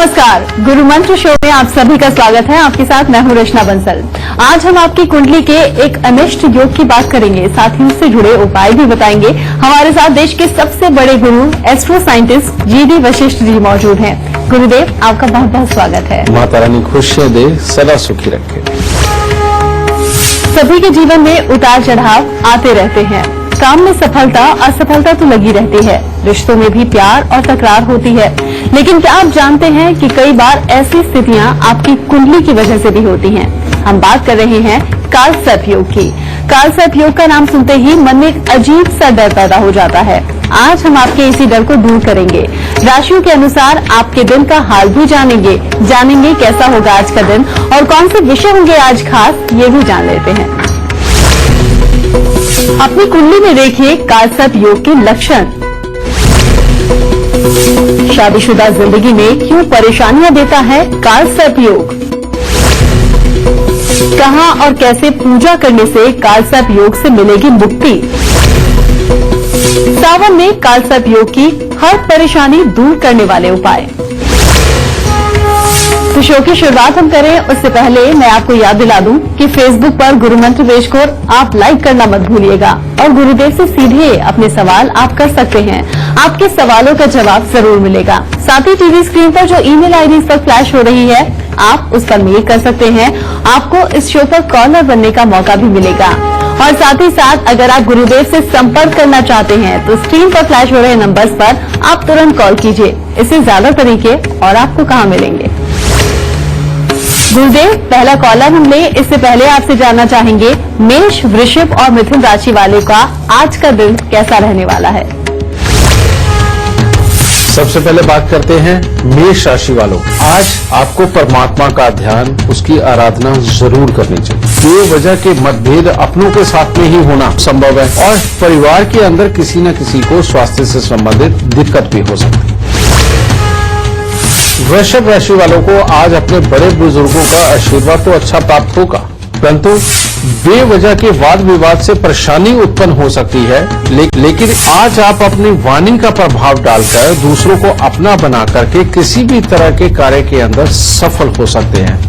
नमस्कार, गुरु मंत्र शो में आप सभी का स्वागत है। आपके साथ मैं हूं रचना बंसल। आज हम आपकी कुंडली के एक अनिष्ट योग की बात करेंगे, साथ ही उससे जुड़े उपाय भी बताएंगे। हमारे साथ देश के सबसे बड़े गुरु astro scientist GD Vashishtha ji मौजूद हैं। गुरुदेव, आपका बहुत बहुत स्वागत है। माता रानी खुशियां दे, सदा सुखी रखे। सभी के जीवन में उतार चढ़ाव आते रहते हैं। काम में सफलता असफलता तो लगी रहती है, रिश्तों में भी प्यार और तकरार होती है। लेकिन क्या आप जानते हैं कि कई बार ऐसी स्थितियां आपकी कुंडली की वजह से भी होती हैं। हम बात कर रहे हैं कालसर्प योग की। कालसर्प योग का नाम सुनते ही मन में एक अजीब सा डर पैदा हो जाता है। आज हम आपके इसी डर को दूर करेंगे। राशियों के अनुसार आपके दिन का हाल भी जानेंगे कैसा होगा आज का दिन और कौन से विषय होंगे आज खास, ये भी जान लेते हैं। अपनी कुंडली में देखिए कालसर्प योग के लक्षण। शादीशुदा जिंदगी में क्यों परेशानियां देता है कालसर्प योग? कहां और कैसे पूजा करने से कालसर्प योग से मिलेगी मुक्ति? सावन में कालसर्प योग की हर परेशानी दूर करने वाले उपाय। तो शो की शुरुआत हम करें उससे पहले मैं आपको याद दिला दूं कि फेसबुक पर गुरु मंत्र पेज को आप लाइक करना मत भूलिएगा और गुरुदेव से सीधे अपने सवाल आप कर सकते हैं। आपके सवालों का जवाब जरूर मिलेगा। साथ ही टीवी स्क्रीन पर जो ईमेल आईडी पर फ्लैश हो रही है, आप उस पर मेल कर सकते हैं। आपको इस शो पर कॉलर बनने का मौका भी मिलेगा। और साथ ही साथ अगर आप गुरुदेव से संपर्क करना चाहते हैं तो स्क्रीन पर फ्लैश हो रहे नंबर्स पर आप तुरंत कॉल कीजिए। इससे ज्यादा तरीके और आपको कहां मिलेंगे। गुरुदेव, पहला कॉलर हम ले, इससे पहले आपसे जानना चाहेंगे मेष, वृषभ और मिथुन राशि वाले का आज का दिन कैसा रहने वाला है। सबसे पहले बात करते हैं मेष राशि वालों। आज आपको परमात्मा का ध्यान, उसकी आराधना जरूर करनी चाहिए। बेवजह के मतभेद अपनों के साथ में ही होना संभव है और परिवार के अंदर किसी न किसी को स्वास्थ्य से संबंधित दिक्कत भी हो सकती है। वृषभ राशि वालों को आज अपने बड़े बुजुर्गों का आशीर्वाद तो अच्छा प्राप्त होगा, परंतु बेवजह के वाद विवाद से परेशानी उत्पन्न हो सकती है। लेकिन आज आप अपनी वाणी का प्रभाव डालकर दूसरों को अपना बना करके किसी भी तरह के कार्य के अंदर सफल हो सकते हैं।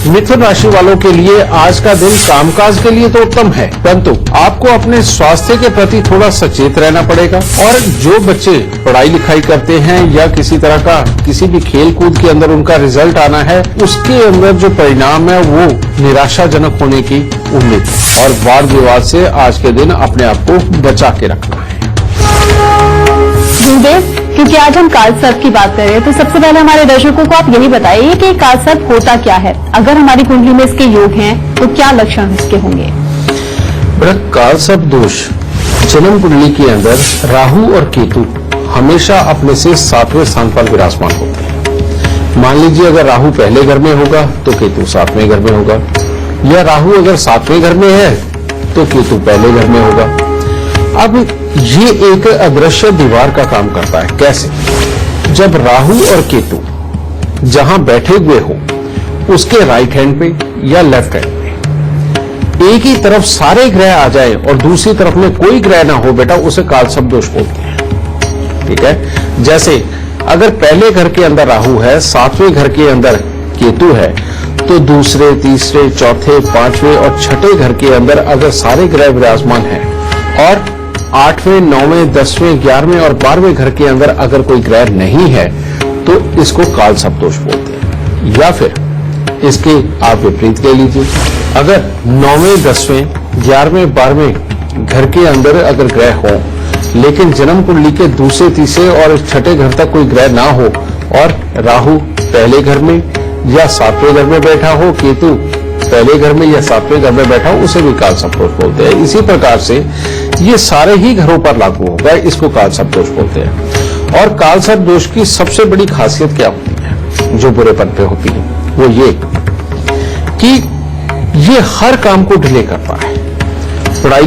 मिथुन राशि वालों के लिए आज का दिन कामकाज के लिए तो उत्तम है, परंतु आपको अपने स्वास्थ्य के प्रति थोड़ा सचेत रहना पड़ेगा। और जो बच्चे पढ़ाई लिखाई करते हैं या किसी तरह का किसी भी खेल कूद के अंदर उनका रिजल्ट आना है, उसके अंदर जो परिणाम है वो निराशाजनक होने की उम्मीद। और वाद विवाद से आज के दिन अपने आप को बचा के रखना है। गुरुदेव, क्योंकि आज हम कालसर्प की बात कर रहे हैं तो सबसे पहले हमारे दर्शकों को आप यही बताइए कि कालसर्प होता क्या है। अगर हमारी कुंडली में इसके योग हैं तो क्या लक्षण इसके होंगे? कालसर्प दोष जन्म कुंडली के अंदर राहु और केतु हमेशा अपने से 7वें स्थान पर विराजमान होते हैं। मान लीजिए अगर राहु पहले घर में होगा तो केतु 7वें घर में होगा, या राहु अगर 7वें घर में है तो केतु पहले घर में होगा। अब ये एक अदृश्य दीवार का काम करता है। कैसे? जब राहु और केतु जहां बैठे हुए हो उसके राइट हैंड पे या लेफ्ट हैंड पे एक ही तरफ सारे ग्रह आ जाए और दूसरी तरफ में कोई ग्रह ना हो बेटा, उसे कालसर्प दोष बोलते हैं। ठीक है? जैसे अगर पहले घर के अंदर राहु है, 7वें घर के अंदर केतु है, तो दूसरे, तीसरे, चौथे, 5वें और 6ठे घर के अंदर अगर सारे ग्रह विराजमान हैं और 8वें, 9वें, 10वें, 11वें और 12वें घर के अंदर अगर कोई ग्रह नहीं है तो इसको कालसर्प दोष बोलते हैं। या फिर इसके आप विपरीत कह लीजिए, अगर 9वें, 10वें, 11वें, 12वें घर के अंदर अगर ग्रह हो लेकिन जन्म कुंडली के दूसरे, तीसरे और 6ठे घर तक कोई ग्रह ना हो और राहु पहले घर में या 7वें घर में बैठा हो, केतु पहले घर में या 7वें घर में बैठा हो, उसे भी कालसर्प दोष बोलते हैं। इसी प्रकार से ये सारे ही घरों पर लागू होगा, इसको कालसर्प दोष बोलते हैं। और कालसर्प दोष की सबसे बड़ी खासियत क्या होती है जो बुरेपन पे होती है, वो ये कि ये हर काम को डिले करता है। पढ़ाई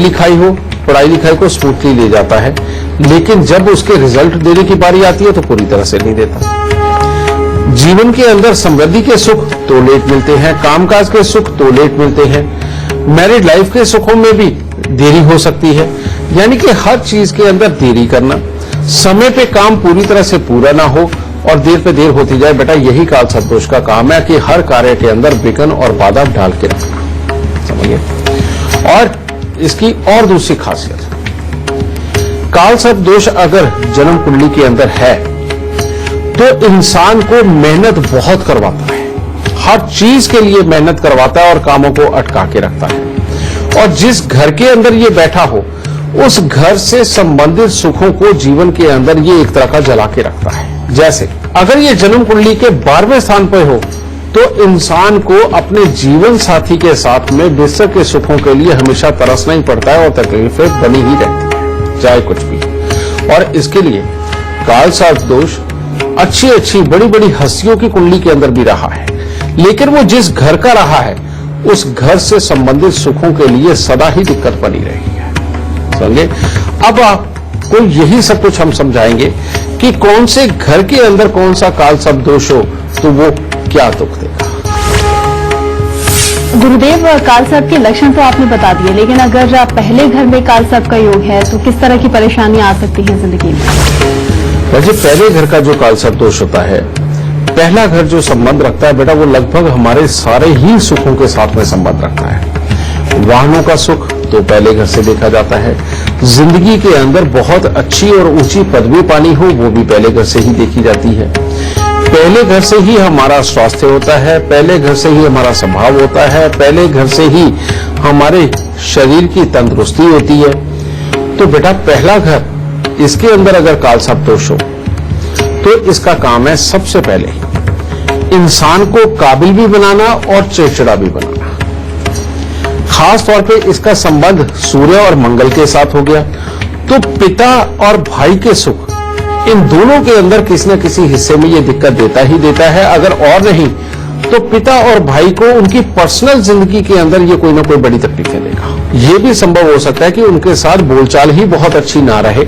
लिखाई को स्मूथली ले जाता है, लेकिन जब उसके रिजल्ट देने की बारी आती है तो पूरी तरह से नहीं देता। जीवन के अंदर समृद्धि के सुख तो लेट मिलते हैं, कामकाज के सुख तो लेट मिलते हैं, मैरिड लाइफ के सुखों में भी देरी हो सकती है। यानी कि हर चीज के अंदर देरी करना, समय पे काम पूरी तरह से पूरा ना हो और देर पे देर होती जाए, बेटा यही काल सर्प दोष का काम है कि हर कार्य के अंदर विघ्न और बाधा डाल के रखना, समझिए। और इसकी और दूसरी खासियत, काल सर्प दोष अगर जन्म कुंडली के अंदर है तो इंसान को मेहनत बहुत करवाता है, हर चीज के लिए मेहनत करवाता है और कामों को अटका के रखता है। और जिस घर के अंदर ये बैठा हो उस घर से संबंधित सुखों को जीवन के अंदर ये एक तरह का जला के रखता है। जैसे अगर ये जन्म कुंडली के 12वें स्थान पर हो तो इंसान को अपने जीवन साथी के साथ में विश्व के सुखों के लिए हमेशा तरसना ही पड़ता है और तकलीफें बनी ही रहती है, चाहे कुछ भी। और इसके लिए काल सर्प दोष अच्छी अच्छी बड़ी बड़ी हस्तियों की कुंडली के अंदर भी रहा है, लेकिन वो जिस घर का रहा है उस घर से संबंधित सुखों के लिए सदा ही दिक्कत बनी रही है, समझे। अब आपको यही सब कुछ हम समझाएंगे कि कौन से घर के अंदर कौन सा काल सर्प दोष हो तो वो क्या दुख देगा। गुरुदेव, काल सर्प के लक्षण तो आपने बता दिए, लेकिन अगर पहले घर में काल सर्प का योग है तो किस तरह की परेशानियां आ सकती हैं जिंदगी में? वैसे पहले घर का जो काल सर्प दोष होता है, पहला घर जो संबंध रखता है बेटा, वो लगभग हमारे सारे ही सुखों के साथ में संबंध रखता है। वाहनों का सुख तो पहले घर से देखा जाता है, जिंदगी के अंदर बहुत अच्छी और ऊंची पदवी पानी हो वो भी पहले घर से ही देखी जाती है। पहले घर से ही हमारा स्वास्थ्य होता है, पहले घर से ही हमारा स्वभाव होता है, पहले घर से ही हमारे शरीर की तंदुरुस्ती होती है। तो बेटा पहला घर, इसके अंदर अगर काल सर्प दोष हो तो इसका काम है सबसे पहले इंसान को काबिल भी बनाना और चिड़चिड़ा भी बनाना। खास तौर पे इसका संबंध सूर्य और मंगल के साथ हो गया तो पिता और भाई के सुख, इन दोनों के अंदर किसी न किसी हिस्से में ये दिक्कत देता ही देता है। अगर और नहीं तो पिता और भाई को उनकी पर्सनल जिंदगी के अंदर ये कोई ना कोई बड़ी तकलीफें देगा। ये भी संभव हो सकता है कि उनके साथ बोलचाल ही बहुत अच्छी ना रहे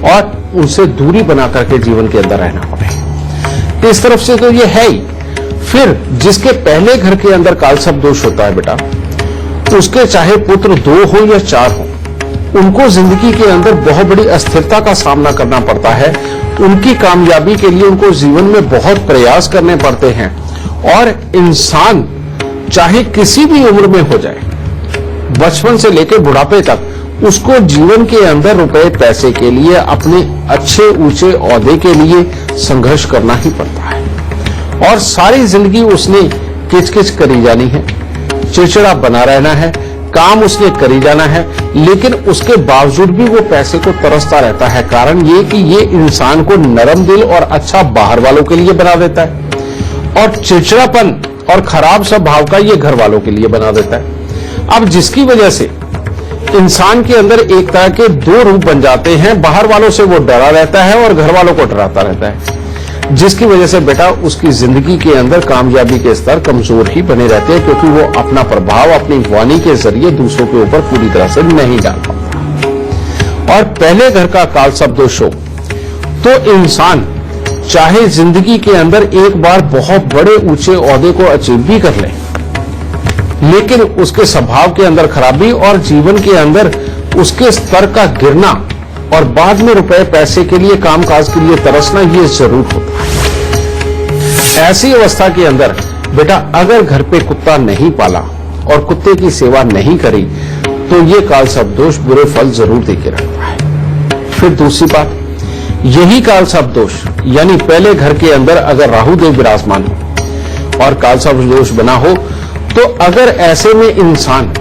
और उनसे दूरी बना करके जीवन के अंदर रहना पड़े। इस तरफ से तो ये है ही। फिर जिसके पहले घर के अंदर काल सर्प दोष होता है बेटा, उसके चाहे पुत्र 2 हो या 4 हो, उनको जिंदगी के अंदर बहुत बड़ी अस्थिरता का सामना करना पड़ता है। उनकी कामयाबी के लिए उनको जीवन में बहुत प्रयास करने पड़ते हैं और इंसान चाहे किसी भी उम्र में हो जाए, बचपन से लेकर बुढ़ापे तक, उसको जीवन के अंदर रुपए पैसे के लिए, अपने अच्छे ऊंचे ओहदे के लिए संघर्ष करना ही पड़ता है। और सारी जिंदगी उसने किचकिच करी जानी है, चिड़चिड़ा बना रहना है, काम उसने करी जाना है, लेकिन उसके बावजूद भी वो पैसे को तरसता रहता है। कारण ये कि ये इंसान को नरम दिल और अच्छा बाहर वालों के लिए बना देता है और चिड़चिड़ापन और खराब स्वभाव का ये घर वालों के लिए बना देता है। अब जिसकी वजह से इंसान के अंदर एक तरह के 2 रूप बन जाते हैं। बाहर वालों से वो डरा रहता है और घर वालों को डराता रहता है, जिसकी वजह से बेटा उसकी जिंदगी के अंदर कामयाबी के स्तर कमजोर ही बने रहते हैं, क्योंकि वो अपना प्रभाव अपनी वाणी के जरिए दूसरों के ऊपर पूरी तरह से नहीं डाल पाता। और पहले घर का काल सर्प दोष हो तो इंसान चाहे जिंदगी के अंदर एक बार बहुत बड़े ऊंचे ओहदे को अचीव भी कर ले, लेकिन उसके स्वभाव के अंदर खराबी और जीवन के अंदर उसके स्तर का गिरना और बाद में रुपए पैसे के लिए, कामकाज के लिए तरसना, ये जरूर होता है। ऐसी अवस्था के अंदर बेटा अगर घर पे कुत्ता नहीं पाला और कुत्ते की सेवा नहीं करी तो ये काल सर्प दोष बुरे फल जरूर देके रखता है। फिर दूसरी बात, यही काल सर्प दोष यानी पहले घर के अंदर अगर राहु देव विराजमान हो और काल सर्प दोष बना हो तो अगर ऐसे में इंसान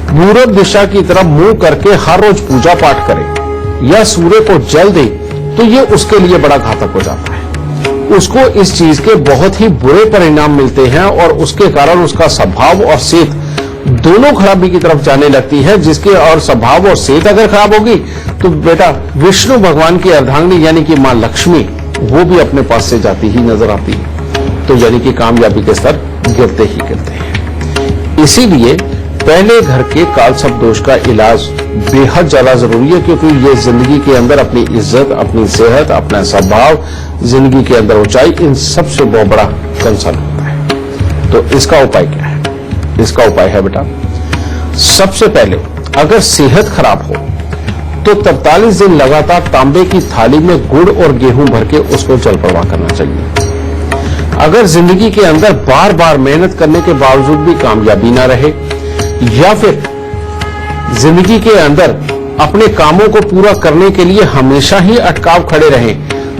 पूरब दिशा की तरफ मुंह करके हर रोज पूजा पाठ करे या सूर्य को जल दे तो ये उसके लिए बड़ा घातक हो जाता है। उसको इस चीज के बहुत ही बुरे परिणाम मिलते हैं और उसके कारण उसका स्वभाव और सेहत दोनों खराबी की तरफ जाने लगती है। जिसके और स्वभाव और सेहत अगर खराब होगी तो बेटा विष्णु भगवान की अर्धांगिनी यानी कि मां लक्ष्मी वो भी अपने पास से जाती ही नजर आती है। तो यानी कि कामयाबी के स्तर गिरते ही गिरते हैं। इसीलिए पहले घर के काल सर्प दोष का इलाज बेहद ज्यादा जरूरी है, क्योंकि ये जिंदगी के अंदर अपनी इज्जत, अपनी सेहत, अपना स्वभाव, जिंदगी के अंदर ऊंचाई, इन सबसे बहुत बड़ा कंसर्न होता है। तो इसका उपाय क्या है? इसका उपाय है बेटा, सबसे पहले अगर सेहत खराब हो तो 43 दिन लगातार तांबे की थाली में गुड़ और गेहूं भर के उसको जल प्रवाह करना चाहिए। अगर जिंदगी के अंदर बार बार मेहनत करने के बावजूद भी कामयाबी ना रहे, या फिर जिंदगी के अंदर अपने कामों को पूरा करने के लिए हमेशा ही अटकाव खड़े रहें,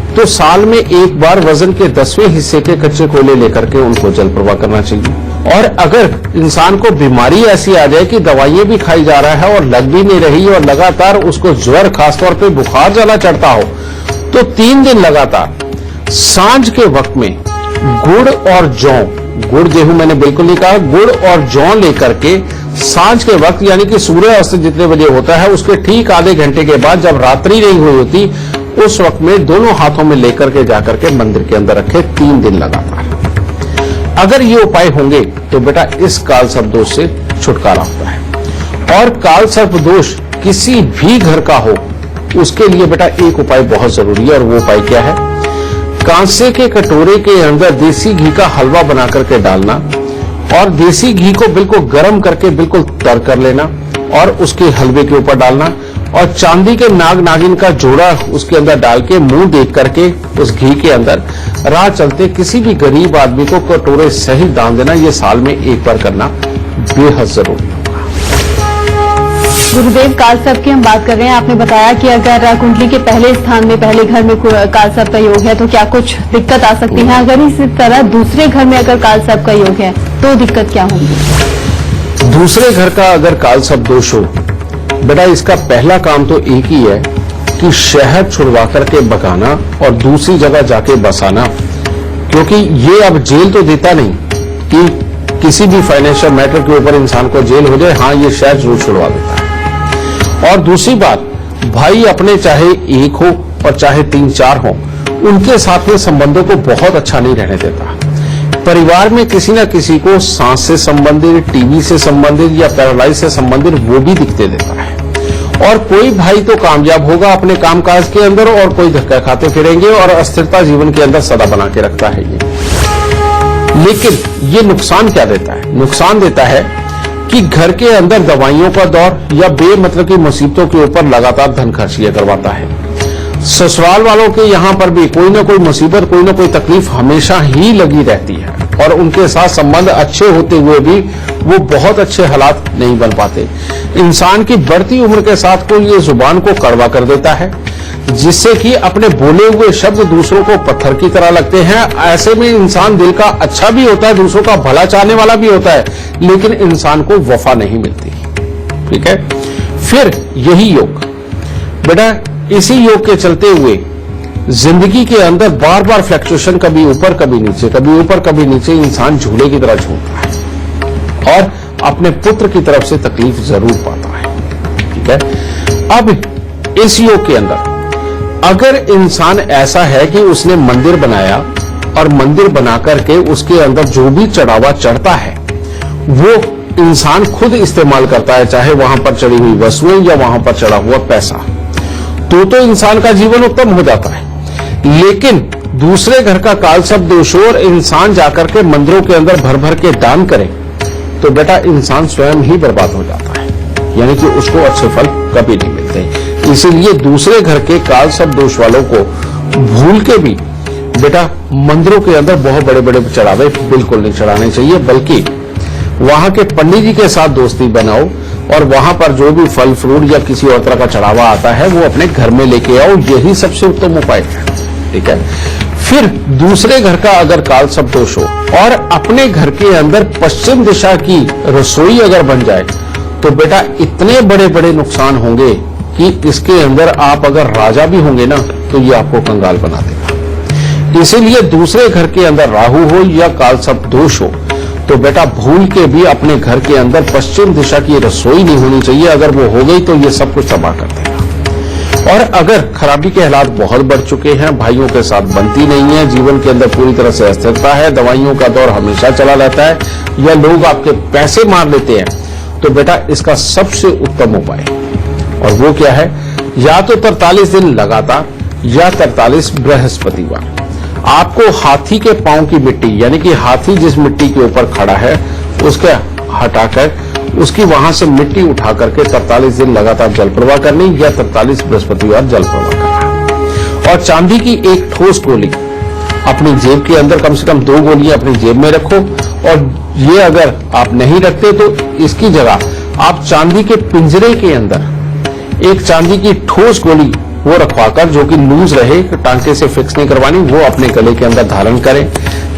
तो साल में एक बार वजन के 10वें हिस्से के कच्चे कोयले लेकर के उनको जल प्रवाह करना चाहिए। और अगर इंसान को बीमारी ऐसी आ जाए कि दवाइयां भी खाई जा रहा है और लग भी नहीं रही और लगातार उसको ज्वर, खासतौर पे बुखार ज्यादा चढ़ता हो, तो 3 दिन लगातार सांझ के वक्त में गुड़ और जौ, गुड़ गेहूं मैंने बिल्कुल नहीं कहा, गुड़ और जौ लेकर के सांझ के वक्त, यानी कि सूर्य अस्त जितने बजे होता है उसके ठीक आधे घंटे के बाद, जब रात्रि नहीं हुई होती, उस वक्त में दोनों हाथों में लेकर के जाकर के मंदिर के अंदर रखे 3 दिन लगातार। अगर ये उपाय होंगे तो बेटा इस काल सर्प दोष से छुटकारा होता है। और काल सर्प दोष किसी भी घर का हो, उसके लिए बेटा एक उपाय बहुत जरूरी है, और वो उपाय क्या है? कांसे के कटोरे के अंदर देसी घी का हलवा बना करके डालना, और देसी घी को बिल्कुल गर्म करके बिल्कुल तर कर लेना और उसके हलवे के ऊपर डालना, और चांदी के नाग नागिन का जोड़ा उसके अंदर डाल के मुंह देख करके उस घी के अंदर राह चलते किसी भी गरीब आदमी को कटोरे सहित दान देना। ये साल में एक बार करना बेहद जरूरी होगा। गुरुदेव, काल सर्प की हम बात कर रहे हैं। आपने बताया कि अगर कुंडली के पहले स्थान में, पहले घर में काल सर्प का योग है तो क्या कुछ दिक्कत आ सकती है? अगर इसी तरह दूसरे घर में अगर काल सर्प का योग है तो दिक्कत क्या होगी? दूसरे घर का अगर काल सर्प दोष हो, बेटा इसका पहला काम तो एक ही है कि शहद छुड़वा करके भगाना और दूसरी जगह जाके बसाना, क्योंकि ये अब जेल तो देता नहीं कि किसी भी फाइनेंशियल मैटर के ऊपर इंसान को जेल हो जाए, हाँ ये शहद जरूर छुड़वा देता है। और दूसरी बात, भाई अपने चाहे एक हो और चाहे 3-4 हो, उनके साथ में संबंधों को बहुत अच्छा नहीं रहने देता। परिवार में किसी न किसी को सांस से संबंधित, टीबी से संबंधित या पैरालाइज से संबंधित वो भी दिखते देता है। और कोई भाई तो कामयाब होगा अपने कामकाज के अंदर, और कोई धक्का खाते फिरेंगे, और अस्थिरता जीवन के अंदर सदा बना के रखता है ये। लेकिन ये नुकसान क्या देता है? नुकसान देता है कि घर के अंदर दवाइयों का दौर या बेमतलब की मुसीबतों के ऊपर लगातार धन खर्चियां करवाता है। ससुराल वालों के यहाँ पर भी कोई ना कोई मुसीबत, कोई ना कोई तकलीफ हमेशा ही लगी रहती है, और उनके साथ संबंध अच्छे होते हुए भी वो बहुत अच्छे हालात नहीं बन पाते। इंसान की बढ़ती उम्र के साथ को ये जुबान को कड़वा कर देता है, जिससे कि अपने बोले हुए शब्द दूसरों को पत्थर की तरह लगते हैं। ऐसे में इंसान दिल का अच्छा भी होता है, दूसरों का भला चाहने वाला भी होता है, लेकिन इंसान को वफा नहीं मिलती। ठीक है, फिर यही योग बेटा, इसी योग के चलते हुए जिंदगी के अंदर बार बार फ्लक्चुएशन, कभी ऊपर कभी नीचे, कभी ऊपर कभी नीचे, इंसान झूले की तरह झूलता है और अपने पुत्र की तरफ से तकलीफ जरूर पाता है। ठीक है, अब इस योग के अंदर अगर इंसान ऐसा है कि उसने मंदिर बनाया और मंदिर बना करके उसके अंदर जो भी चढ़ावा चढ़ता है वो इंसान खुद इस्तेमाल करता है, चाहे वहां पर चढ़ी हुई वस्तुएं या वहां पर चढ़ा हुआ पैसा, तो इंसान का जीवन उत्तम हो जाता है। लेकिन दूसरे घर का काल सर्प दोष और इंसान जाकर के मंदिरों के अंदर भर भर के दान करे तो बेटा इंसान स्वयं ही बर्बाद हो जाता है, यानी कि उसको अच्छे फल कभी नहीं मिलते। इसीलिए दूसरे घर के काल सर्प दोष वालों को भूल के भी बेटा मंदिरों के अंदर बहुत बड़े बड़े चढ़ावे बिल्कुल नहीं चढ़ाने चाहिए, बल्कि वहां के पंडित जी के साथ दोस्ती बनाओ और वहां पर जो भी फल फ्रूट या किसी और तरह का चढ़ावा आता है वो अपने घर में लेके आओ, यही सबसे उत्तम उपाय है। ठीक है, फिर दूसरे घर का अगर काल सर्प दोष हो और अपने घर के अंदर पश्चिम दिशा की रसोई अगर बन जाए तो बेटा इतने बड़े बड़े नुकसान होंगे कि इसके अंदर आप अगर राजा भी होंगे ना तो ये आपको कंगाल बना देगा। इसीलिए दूसरे घर के अंदर राहु हो या काल सर्प दोष हो तो बेटा भूल के भी अपने घर के अंदर पश्चिम दिशा की रसोई नहीं होनी चाहिए। अगर वो हो गई तो ये सब कुछ तबाह कर देगा। और अगर खराबी के हालात बहुत बढ़ चुके हैं, भाइयों के साथ बनती नहीं है, जीवन के अंदर पूरी तरह से अस्थिरता है, दवाइयों का दौर हमेशा चला रहता है या लोग आपके पैसे मार लेते हैं, तो बेटा इसका सबसे उत्तम उपाय और वो क्या है, या तो 43 दिन लगातार या 43 बृहस्पतिवार आपको हाथी के पांव की मिट्टी, यानी कि हाथी जिस मिट्टी के ऊपर खड़ा है उसके हटाकर उसकी वहां से मिट्टी उठा करके 43 दिन लगातार जल प्रवाह करनी या 43 बृहस्पतिवार जल प्रवाह करना। और चांदी की एक ठोस गोली अपनी जेब के अंदर, कम से कम 2 गोलियां अपनी जेब में रखो। और ये अगर आप नहीं रखते तो इसकी जगह आप चांदी के पिंजरे के अंदर एक चांदी की ठोस गोली वो रखवाकर, जो कि लूज रहे, टांके से फिक्स नहीं करवानी, वो अपने गले के अंदर धारण करें।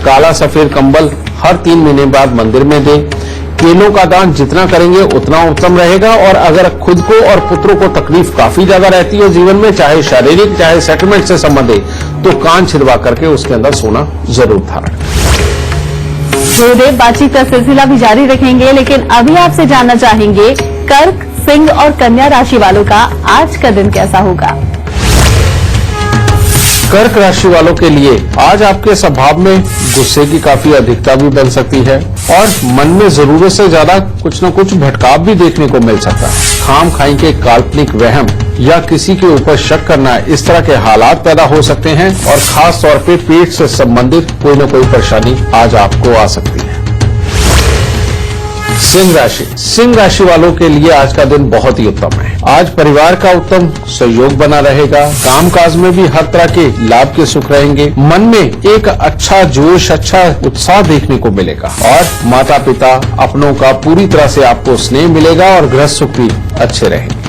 काला सफेद कंबल हर 3 महीने बाद मंदिर में दें। केलों का दान जितना करेंगे उतना उत्तम रहेगा। और अगर खुद को और पुत्रों को तकलीफ काफी ज्यादा रहती है जीवन में, चाहे शारीरिक चाहे सेटलमेंट से संबंधित, तो कान छिदवा करके उसके अंदर सोना जरूर धारण। गुरुदेव बातचीत का सिलसिला भी जारी रखेंगे, लेकिन अभी आपसे जानना चाहेंगे कर्क, सिंह और कन्या राशि वालों का आज का दिन कैसा होगा। कर्क राशि वालों के लिए आज आपके स्वभाव में गुस्से की काफी अधिकता भी बन सकती है और मन में जरूरत से ज्यादा कुछ न कुछ भटकाव भी देखने को मिल सकता है। खाम खाई के काल्पनिक वहम या किसी के ऊपर शक करना, इस तरह के हालात पैदा हो सकते हैं और खास तौर पे पेट से संबंधित कोई न कोई परेशानी आज आपको आ सकती है। सिंह राशि वालों के लिए आज का दिन बहुत ही उत्तम है। आज परिवार का उत्तम सहयोग बना रहेगा। कामकाज में भी हर तरह के लाभ के सुख रहेंगे। मन में एक अच्छा जोश, अच्छा उत्साह देखने को मिलेगा और माता पिता अपनों का पूरी तरह से आपको स्नेह मिलेगा और गृह सुख भी अच्छे रहेंगे।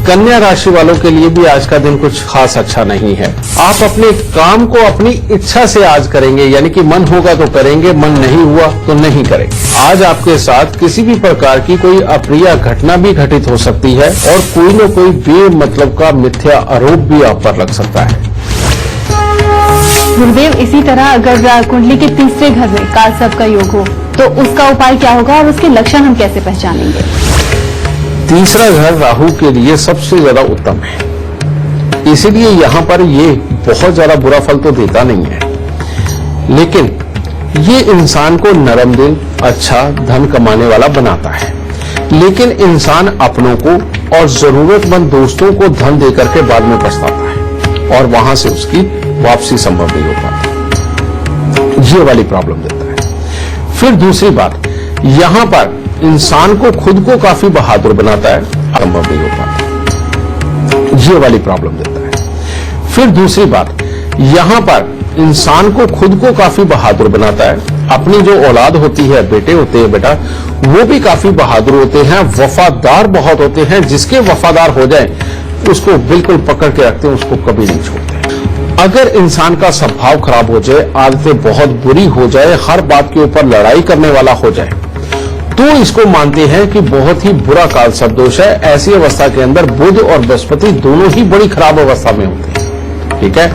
कन्या राशि वालों के लिए भी आज का दिन कुछ खास अच्छा नहीं है। आप अपने काम को अपनी इच्छा से आज करेंगे, यानी कि मन होगा तो करेंगे, मन नहीं हुआ तो नहीं करेंगे। आज आपके साथ किसी भी प्रकार की कोई अप्रिय घटना भी घटित हो सकती है और कोई न कोई बेमतलब का मिथ्या आरोप भी आप पर लग सकता है। गुरुदेव, इसी तरह अगर कुंडली के तीसरे घर में कालसर्प का योग हो तो उसका उपाय क्या होगा और उसके लक्षण हम कैसे पहचानेंगे। तीसरा घर राहु के लिए सबसे ज्यादा उत्तम है, इसीलिए यहाँ पर ये बहुत ज्यादा बुरा फल तो देता नहीं है, लेकिन ये इंसान को नरम दिल, अच्छा धन कमाने वाला बनाता है। लेकिन इंसान अपनों को और जरूरतमंद दोस्तों को धन देकर के बाद में पछताता है और वहां से उसकी वापसी संभव नहीं हो पाती। ये वाली प्रॉब्लम देता है। फिर दूसरी बात, यहां पर इंसान को खुद को काफी बहादुर बनाता है, संभव नहीं हो पाता। ये वाली प्रॉब्लम देता है। फिर दूसरी बात, यहां पर इंसान को खुद को काफी बहादुर बनाता है। अपनी जो औलाद होती है, बेटे होते हैं बेटा, वो भी काफी बहादुर होते हैं, वफादार बहुत होते हैं। जिसके वफादार हो जाए उसको बिल्कुल पकड़ के रखते हैं, उसको कभी नहीं छोड़ते। अगर इंसान का स्वभाव खराब हो जाए, आदतें बहुत बुरी हो जाए, हर बात के ऊपर लड़ाई करने वाला हो जाए, तो इसको मानते हैं कि बहुत ही बुरा कालसर्प दोष है। ऐसी अवस्था के अंदर बुध और बृहस्पति दोनों ही बड़ी खराब अवस्था में होते हैं। ठीक है,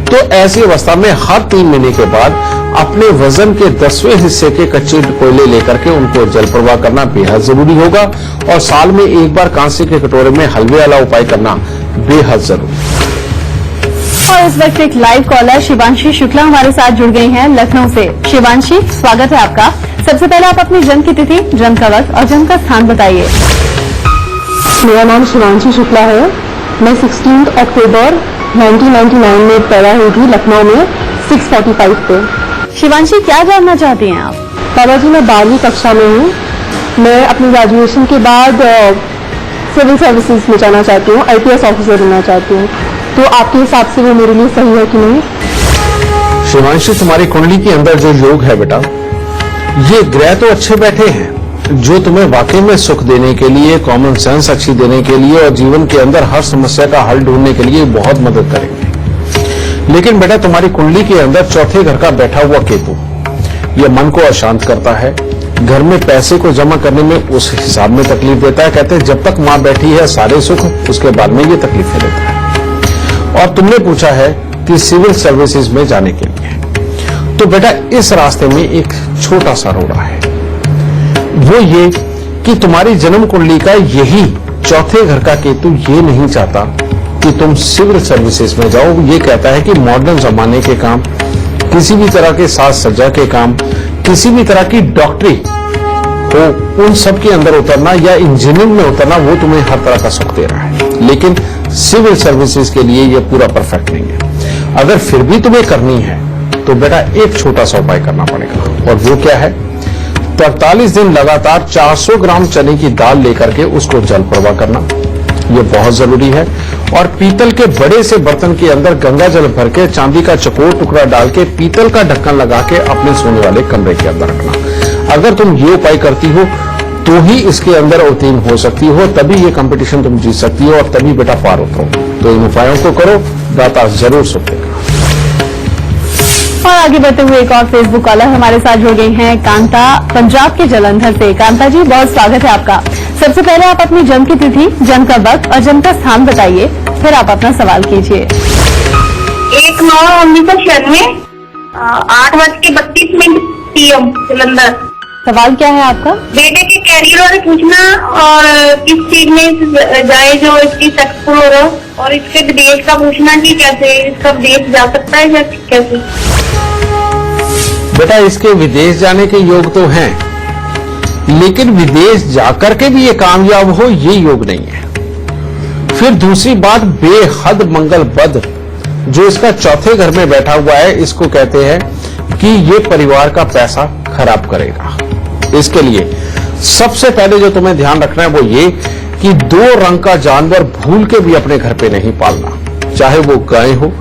तो ऐसी अवस्था में हर 3 महीने के बाद अपने वजन के 10वें हिस्से के कच्चे कोयले लेकर के उनको जल प्रवाह करना बेहद जरूरी होगा और साल में एक बार कांसे के कटोरे में हलवे वाला उपाय करना बेहद जरूरी। और इस वक्त एक लाइव कॉलर शिवांशी शुक्ला हमारे साथ जुड़ गई हैं लखनऊ से। शिवांशी, स्वागत है आपका। सबसे पहले आप अपनी जन्म की तिथि, जन्म का वक्त और जन्म का स्थान बताइए। मेरा नाम शिवांशी शुक्ला है। मैं 16 अक्टूबर 1999 में पैदा हुई थी लखनऊ में 6:45 पे। शिवांशी, क्या जानना चाहती हैं आप। बाबा जी, मैं 12वीं कक्षा में हूँ। मैं अपनी ग्रेजुएशन के बाद सिविल सर्विसेज में जाना चाहती हूँ, IPS ऑफिसर बनना चाहती हूँ। तो आपके हिसाब से वो मेरे लिए सही है कि नहीं। शिवांशी, तुम्हारी कुंडली के अंदर जो योग है बेटा, ये ग्रह तो अच्छे बैठे हैं जो तुम्हें वाकई में सुख देने के लिए, कॉमन सेंस अच्छी देने के लिए और जीवन के अंदर हर समस्या का हल ढूंढने के लिए बहुत मदद करेंगे। लेकिन बेटा, तुम्हारी कुंडली के अंदर चौथे घर का बैठा हुआ केतु, ये मन को अशांत करता है, घर में पैसे को जमा करने में उस हिसाब में तकलीफ देता है। कहते हैं जब तक माँ बैठी है सारे सुख, उसके बाद में ये तकलीफें देता है। और तुमने पूछा है कि सिविल सर्विसेज में जाने के लिए, तो बेटा इस रास्ते में एक छोटा सा रोड़ा है। वो ये कि तुम्हारी जन्म कुंडली का यही चौथे घर का केतु ये नहीं चाहता कि तुम सिविल सर्विसेज में जाओ। ये कहता है कि मॉडर्न जमाने के काम, किसी भी तरह के साज सज्जा के काम, किसी भी तरह की डॉक्टरी हो, उन सब के अंदर उतरना या इंजीनियरिंग में उतरना, वो तुम्हें हर तरह का सुख दे रहा है। लेकिन सिविल सर्विसेज के लिए ये पूरा परफेक्ट नहीं है। अगर फिर भी तुम्हें करनी है तो बेटा एक छोटा सा उपाय करना पड़ेगा, और वो क्या है, 43 दिन लगातार 400 ग्राम चने की दाल लेकर के उसको जल प्रवाह करना, ये बहुत जरूरी है। और पीतल के बड़े से बर्तन के अंदर गंगा जल भर के चांदी का चकोर टुकड़ा डाल के पीतल का ढक्कन लगा के अपने सोने वाले कमरे के अंदर रखना। अगर तुम ये उपाय करती हो तो ही इसके अंदर उत्तीर्ण हो सकती हो, तभी ये कंपटीशन तुम जीत सकती हो और तभी बेटा पार उतरो। तो इन उपायों को करो, दाता जरूर सुख देगा। और आगे बढ़ते हुए एक और फेसबुक कॉलर हमारे साथ जुड़ गई हैं, कांता पंजाब के जलंधर से। कांता जी, बहुत स्वागत है आपका। सबसे पहले आप अपनी जन्म की तिथि, जन्म का वक्त और जन्म का स्थान बताइए, फिर आप अपना सवाल कीजिए। 1/9/1996 8:32 PM जलंधर। सवाल क्या है आपका? बेटे के कैरियर बारे पूछना और किस चीज में जाए जो इसकी सक्सेसफुल हो रहा, और इसके विदेश का पूछना कि कैसे इसका विदेश जा सकता है या कैसे। बेटा इसके विदेश जाने के योग तो हैं, लेकिन विदेश जाकर के भी ये कामयाब हो ये योग नहीं है। फिर दूसरी बात, बेहद मंगलबद जो इसका चौथे घर में बैठा हुआ है, इसको कहते हैं कि ये परिवार का पैसा खराब करेगा। इसके लिए सबसे पहले जो तुम्हें ध्यान रखना है वो ये कि 2 रंग का जानवर भूल के भी अपने घर पे नहीं पालना, चाहे वो गाय हो,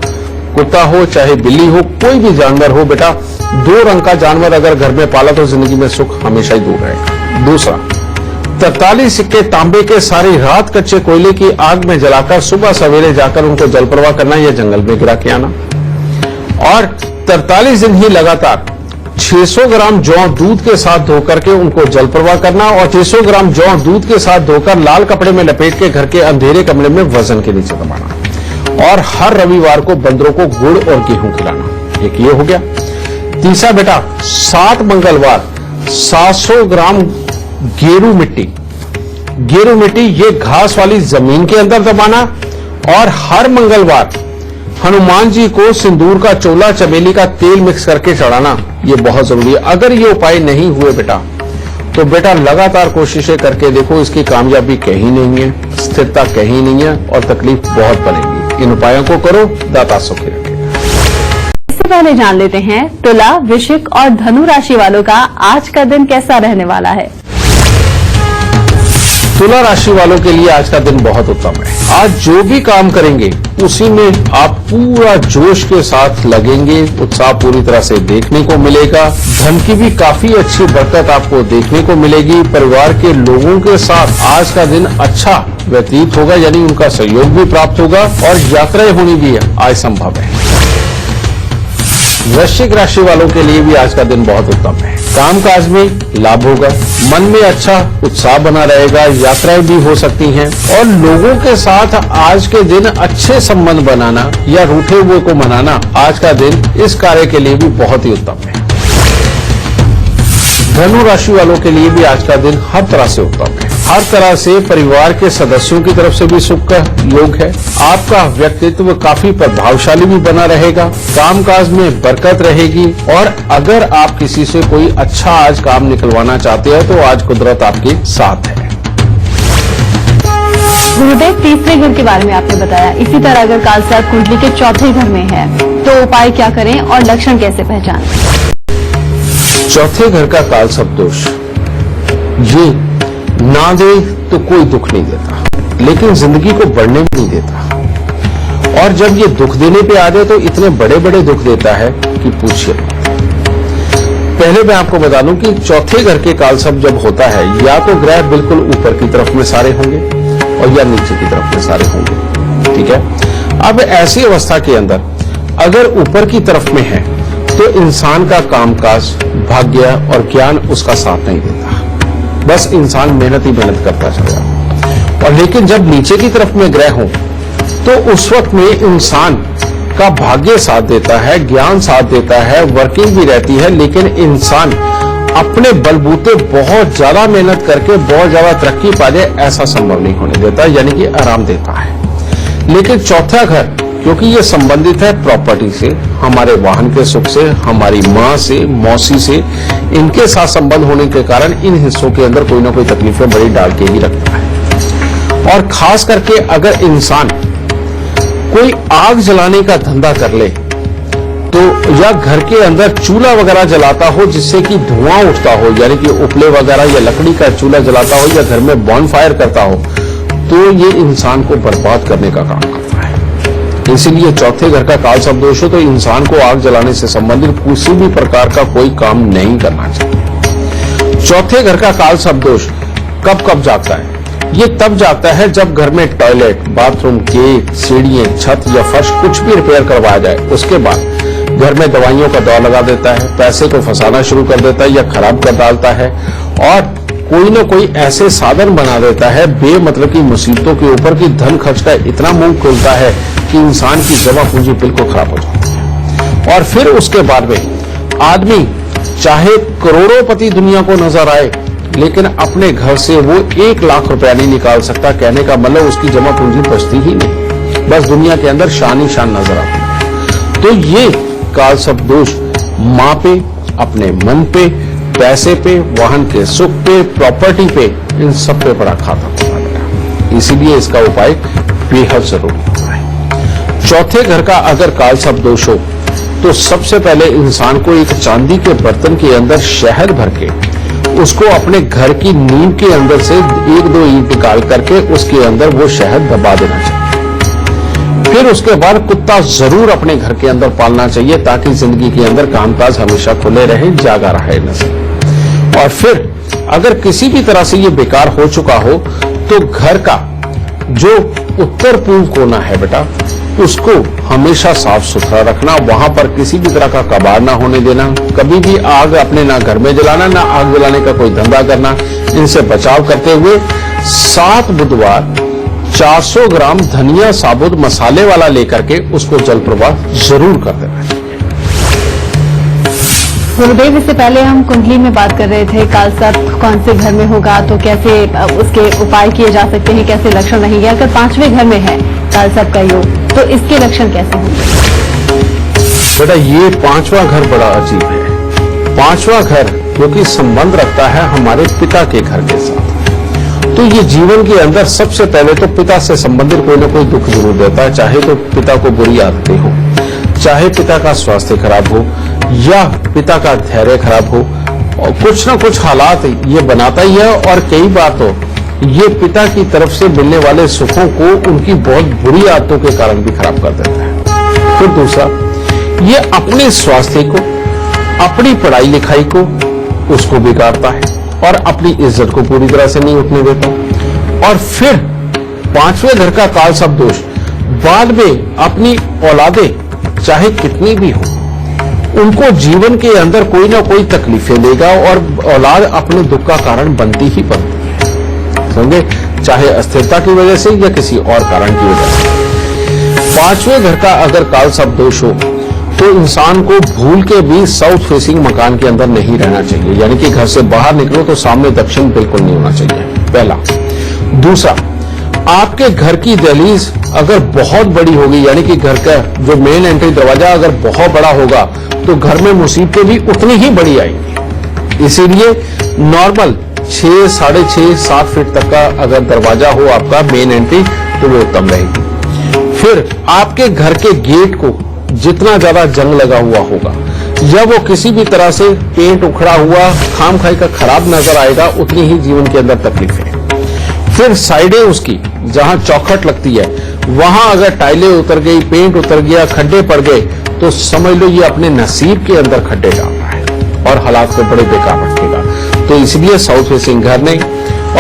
कुत्ता हो, चाहे बिल्ली हो, कोई भी जानवर हो। बेटा 2 रंग का जानवर अगर घर में पाला तो जिंदगी में सुख हमेशा ही दूर रहेगा। दूसरा, 43 सिक्के तांबे के सारी रात कच्चे कोयले की आग में जलाकर सुबह सवेरे जाकर उनको जल प्रवाह करना या जंगल में गिरा के आना। और 43 दिन ही लगातार 600 ग्राम जौ दूध के साथ धोकर के उनको जल प्रवाह करना और 600 ग्राम जौ दूध के साथ धोकर लाल कपड़े में लपेट के घर के अंधेरे कमरे में वजन के नीचे दबाना। और हर रविवार को बंदरों को गुड़ और गेहूं खिलाना। एक ये हो गया। तीसरा बेटा, 7 मंगलवार 700 ग्राम गेरू मिट्टी ये घास वाली जमीन के अंदर दबाना। और हर मंगलवार हनुमान जी को सिंदूर का चोला चमेली का तेल मिक्स करके चढ़ाना, ये बहुत जरूरी है। अगर ये उपाय नहीं हुए बेटा तो बेटा लगातार कोशिशें करके देखो, इसकी कामयाबी कहीं नहीं है, स्थिरता कहीं नहीं है और तकलीफ बहुत पड़ेगी। इन उपायों को करो, दाता सुखी रखे। इससे पहले जान लेते हैं तुला, वृश्चिक और धनु राशि वालों का आज का दिन कैसा रहने वाला है। तुला राशि वालों के लिए आज का दिन बहुत उत्तम है। आज जो भी काम करेंगे उसी में आप पूरा जोश के साथ लगेंगे, उत्साह पूरी तरह से देखने को मिलेगा। धन की भी काफी अच्छी बरकत आपको देखने को मिलेगी। परिवार के लोगों के साथ आज का दिन अच्छा व्यतीत होगा, यानी उनका सहयोग भी प्राप्त होगा और यात्राएं होनी भी आज संभव है। वृश्चिक राशि वालों के लिए भी आज का दिन बहुत उत्तम है। कामकाज में लाभ होगा, मन में अच्छा उत्साह बना रहेगा, यात्राएं भी हो सकती हैं और लोगों के साथ आज के दिन अच्छे संबंध बनाना या रूठे हुए को मनाना आज का दिन इस कार्य के लिए भी बहुत ही उत्तम है। धनु राशि वालों के लिए भी आज का दिन हर तरह से उत्तम है। हर तरह से परिवार के सदस्यों की तरफ से भी सुख का योग है। आपका व्यक्तित्व काफी प्रभावशाली भी बना रहेगा, कामकाज में बरकत रहेगी और अगर आप किसी से कोई अच्छा आज काम निकलवाना चाहते हैं तो आज कुदरत आपके साथ है। गुरुदेव, तीसरे घर के बारे में आपने बताया, इसी तरह अगर कालसर्प कुंडली के चौथे घर में है तो उपाय क्या करें और लक्षण कैसे पहचानें। चौथे घर का कालसर्प दोष ये ना दे तो कोई दुख नहीं देता, लेकिन जिंदगी को बढ़ने भी नहीं देता। और जब ये दुख देने पे आ जाए तो इतने बड़े बड़े दुख देता है कि पूछिए। पहले मैं आपको बता दूं कि चौथे घर के कालसर्प जब होता है या तो ग्रह बिल्कुल ऊपर की तरफ में सारे होंगे और या नीचे की तरफ में सारे होंगे। ठीक है, अब ऐसी अवस्था के अंदर अगर ऊपर की तरफ में है तो इंसान का कामकाज, भाग्य और ज्ञान उसका साथ नहीं देता, बस इंसान मेहनत ही मेहनत करता चल रहा। और लेकिन जब नीचे की तरफ में ग्रह हो तो उस वक्त में इंसान का भाग्य साथ देता है, ज्ञान साथ देता है, वर्किंग भी रहती है, लेकिन इंसान अपने बलबूते बहुत ज्यादा मेहनत करके बहुत ज्यादा तरक्की पा जाए ऐसा संभव नहीं होने देता, यानी कि आराम देता है। लेकिन चौथा घर क्योंकि ये संबंधित है प्रॉपर्टी से, हमारे वाहन के सुख से, हमारी माँ से, मौसी से, इनके साथ संबंध होने के कारण इन हिस्सों के अंदर कोई ना कोई तकलीफें बड़ी डाल के ही रखता है। और खास करके अगर इंसान कोई आग जलाने का धंधा कर ले तो या घर के अंदर चूल्हा वगैरह जलाता हो जिससे कि धुआं उठता हो, यानी कि उपले वगैरह या लकड़ी का चूल्हा जलाता हो या घर में बॉनफायर करता हो, तो ये इंसान को बर्बाद करने का काम करता है। इसीलिए चौथे घर का काल सर्प दोष हो तो इंसान को आग जलाने से संबंधित किसी भी प्रकार का कोई काम नहीं करना चाहिए। चौथे घर का काल सर्प दोष कब कब जागता है? ये तब जागता है जब घर में टॉयलेट, बाथरूम, गेट, सीढ़ियां, छत या फर्श कुछ भी रिपेयर करवाया जाए, उसके बाद घर में दवाइयों का दौर लगा देता है, पैसे को फंसाना शुरू कर देता है या खराब कर डालता है और कोई न कोई ऐसे साधन बना देता है बेमतलब की मुसीबतों के ऊपर कि धन खर्च का इतना मुंह खुलता है कि इंसान की जमा पूंजी बिल्कुल खराब हो जाती है। और फिर उसके बाद में आदमी चाहे करोड़ोंपति दुनिया को नजर आए लेकिन अपने घर से वो 1 लाख रुपया नहीं निकाल सकता। कहने का मतलब उसकी जमा पूंजी बचती ही नहीं, बस दुनिया के अंदर शान ही शान नजर आती है। तो ये काल सर्प दोष मां पे, अपने मन पे, पैसे पे, वाहन के सुख पे, प्रॉपर्टी पे, इन सब पे बड़ा खाता होता है। इसीलिए इसका उपाय बेहद जरूरी होता है। चौथे घर का अगर काल सर्प दोष हो तो सबसे पहले इंसान को एक चांदी के बर्तन के अंदर शहद भर के उसको अपने घर की नींव के अंदर से 1-2 ईंट निकाल करके उसके अंदर वो शहद दबा देना चाहिए। फिर उसके बाद कुत्ता जरूर अपने घर के अंदर पालना चाहिए ताकि जिंदगी के अंदर कामकाज हमेशा खुले रहे, जागा रहे नजर। और फिर अगर किसी भी तरह से ये बेकार हो चुका हो तो घर का जो उत्तर पूर्व कोना है बेटा, उसको हमेशा साफ सुथरा रखना, वहां पर किसी भी तरह का कबाड़ ना होने देना, कभी भी आग अपने ना घर में जलाना, ना आग जलाने का कोई धंधा करना। इनसे बचाव करते हुए 7 बुधवार 400 ग्राम धनिया साबुत मसाले वाला लेकर के उसको जल प्रवाह जरूर कर देना चाहिए। गुरुदेव, इससे पहले हम कुंडली में बात कर रहे थे काल सर्प कौन से घर में होगा तो कैसे उसके उपाय किए जा सकते हैं, कैसे लक्षण रहेंगे। अगर 5वें घर में है काल सर्प का योग तो इसके लक्षण कैसे होंगे? बेटा ये 5वां घर बड़ा अजीब है। 5वां घर क्योंकि संबंध रखता है हमारे पिता के घर के साथ, तो ये जीवन के अंदर सबसे पहले तो पिता से संबंधित कोई ना कोई दुख जरूर देता है। चाहे तो पिता को बुरी आदतें हो, चाहे पिता का स्वास्थ्य खराब हो या पिता का धैर्य खराब हो, और कुछ ना कुछ हालात ये बनाता ही है। और कई बार तो ये पिता की तरफ से मिलने वाले सुखों को उनकी बहुत बुरी आदतों के कारण भी खराब कर देता है। फिर दूसरा, ये अपने स्वास्थ्य को, अपनी पढ़ाई लिखाई को उसको बिगाड़ता है और अपनी इज्जत को पूरी तरह से नहीं उठने देता। और फिर 5वें घर का काल सर्प दोष बाद में अपनी औलादे चाहे कितनी भी हो, उनको जीवन के अंदर कोई ना कोई तकलीफें देगा और औलाद अपने दुख का कारण बनती ही बनती है, समझे, चाहे अस्थिरता की वजह से या किसी और कारण की वजह से। 5वें घर का अगर काल सर्प दोष हो तो इंसान को भूल के भी साउथ फेसिंग मकान के अंदर नहीं रहना चाहिए, यानी कि घर से बाहर निकलो तो सामने दक्षिण बिल्कुल नहीं होना चाहिए, पहला। दूसरा, आपके घर की दहलीज अगर बहुत बड़ी होगी, यानी कि घर का जो मेन एंट्री दरवाजा अगर बहुत बड़ा होगा तो घर में मुसीबतें भी उतनी ही बड़ी आएंगी। इसीलिए नॉर्मल 6, 6.5, 7 फीट तक का अगर दरवाजा हो आपका मेन एंट्री तो वो उत्तम रहेगी। फिर आपके घर के गेट को जितना ज्यादा जंग लगा हुआ होगा या वो किसी भी तरह से पेंट उखड़ा हुआ खामखाई का खराब नजर आएगा, उतनी ही जीवन के अंदर तकलीफ है। फिर साइडें उसकी जहां चौखट लगती है वहां अगर टाइलें उतर गई, पेंट उतर गया, खड्डे पड़ गए तो समझ लो ये अपने नसीब के अंदर खड्डे डाल रहा है और हालात को बड़े बेकार रखेगा। तो इसलिए साउथ फेसिंग घर नहीं,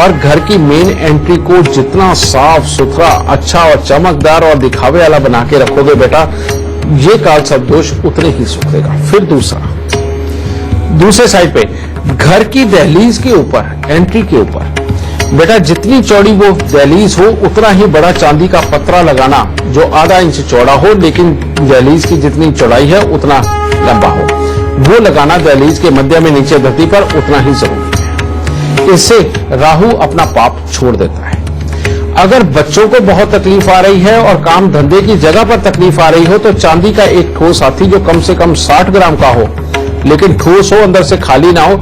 और घर की मेन एंट्री को जितना साफ सुथरा, अच्छा और चमकदार और दिखावे वाला बना के रखोगे बेटा, ये काल सर्प दोष उतने ही सुख देगा। फिर दूसरे साइड पे घर की दहलीज के ऊपर, एंट्री के ऊपर बेटा जितनी चौड़ी वो दहलीज हो उतना ही बड़ा चांदी का पत्रा लगाना जो आधा इंच चौड़ा हो लेकिन दहलीज की जितनी चौड़ाई है उतना लंबा हो, वो लगाना दहलीज के मध्य में नीचे धरती पर उतना ही जरूरी है। इससे राहु अपना पाप छोड़ देता है। अगर बच्चों को बहुत तकलीफ आ रही है और काम धंधे की जगह पर तकलीफ आ रही हो तो चांदी का एक ठोस हाथी जो कम से कम 60 ग्राम का हो लेकिन ठोस हो, अंदर से खाली ना हो,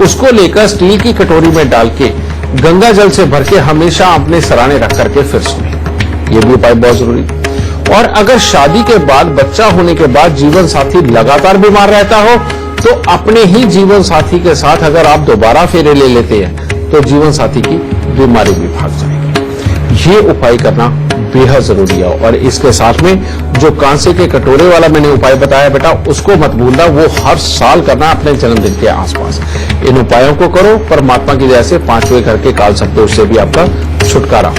उसको लेकर स्टील की कटोरी में डाल के गंगा जल से भर के हमेशा अपने सराने रख करके फिर सोए, ये भी उपाय बहुत जरूरी। और अगर शादी के बाद, बच्चा होने के बाद जीवन साथी लगातार बीमार रहता हो तो अपने ही जीवन साथी के साथ अगर आप दोबारा फेरे ले लेते हैं तो जीवन साथी की बीमारी भी भाग जाएगी। ये उपाय करना बेहद जरूरी है। और इसके साथ में जो कांसे के कटोरे वाला मैंने उपाय बताया बेटा, उसको मत भूलना, वो हर साल करना अपने जन्मदिन के आसपास। इन उपायों को करो, परमात्मा की दया से 5वें घर के काल सर्पदोष से भी आपका छुटकारा हो।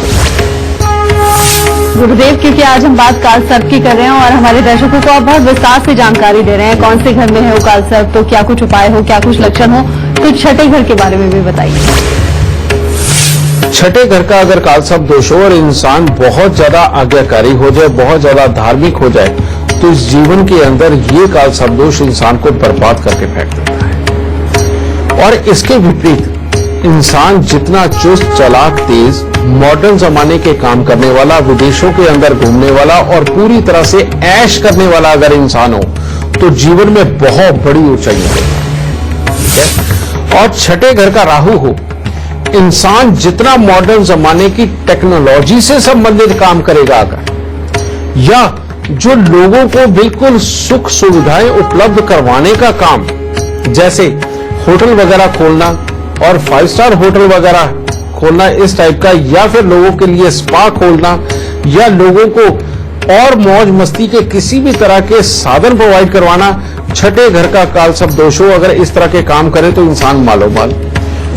गुरुदेव, क्योंकि आज हम बात काल सर्प की कर रहे हैं और हमारे दर्शकों को आप बहुत विस्तार से जानकारी दे रहे हैं, कौन से घर में है वो काल सर्प, तो क्या कुछ उपाय हो, क्या कुछ लक्षण हो, तो छठे घर के बारे में भी बताइए। छठे घर का अगर काल सर्प दोष हो और इंसान बहुत ज्यादा आज्ञाकारी हो जाए, बहुत ज्यादा धार्मिक हो जाए, तो इस जीवन के अंदर ये काल सर्प दोष इंसान को बर्बाद करके फेंक देता है। और इसके विपरीत इंसान जितना चुस्त, चालाक, तेज, मॉडर्न जमाने के काम करने वाला, विदेशों के अंदर घूमने वाला और पूरी तरह से ऐश करने वाला अगर इंसान हो तो जीवन में बहुत बड़ी ऊंचाई मिलेगी। ठीक है। और छठे घर का राहु हो, इंसान जितना मॉडर्न जमाने की टेक्नोलॉजी से संबंधित काम करेगा अगर, या जो लोगों को बिल्कुल सुख सुविधाएं उपलब्ध करवाने का काम, जैसे होटल वगैरह खोलना और 5 स्टार होटल वगैरह खोलना इस टाइप का, या फिर लोगों के लिए स्पा खोलना, या लोगों को और मौज मस्ती के किसी भी तरह के साधन प्रोवाइड करवाना, छठे घर का काल सर्प दोष हो अगर इस तरह के काम करे तो इंसान मालो माल।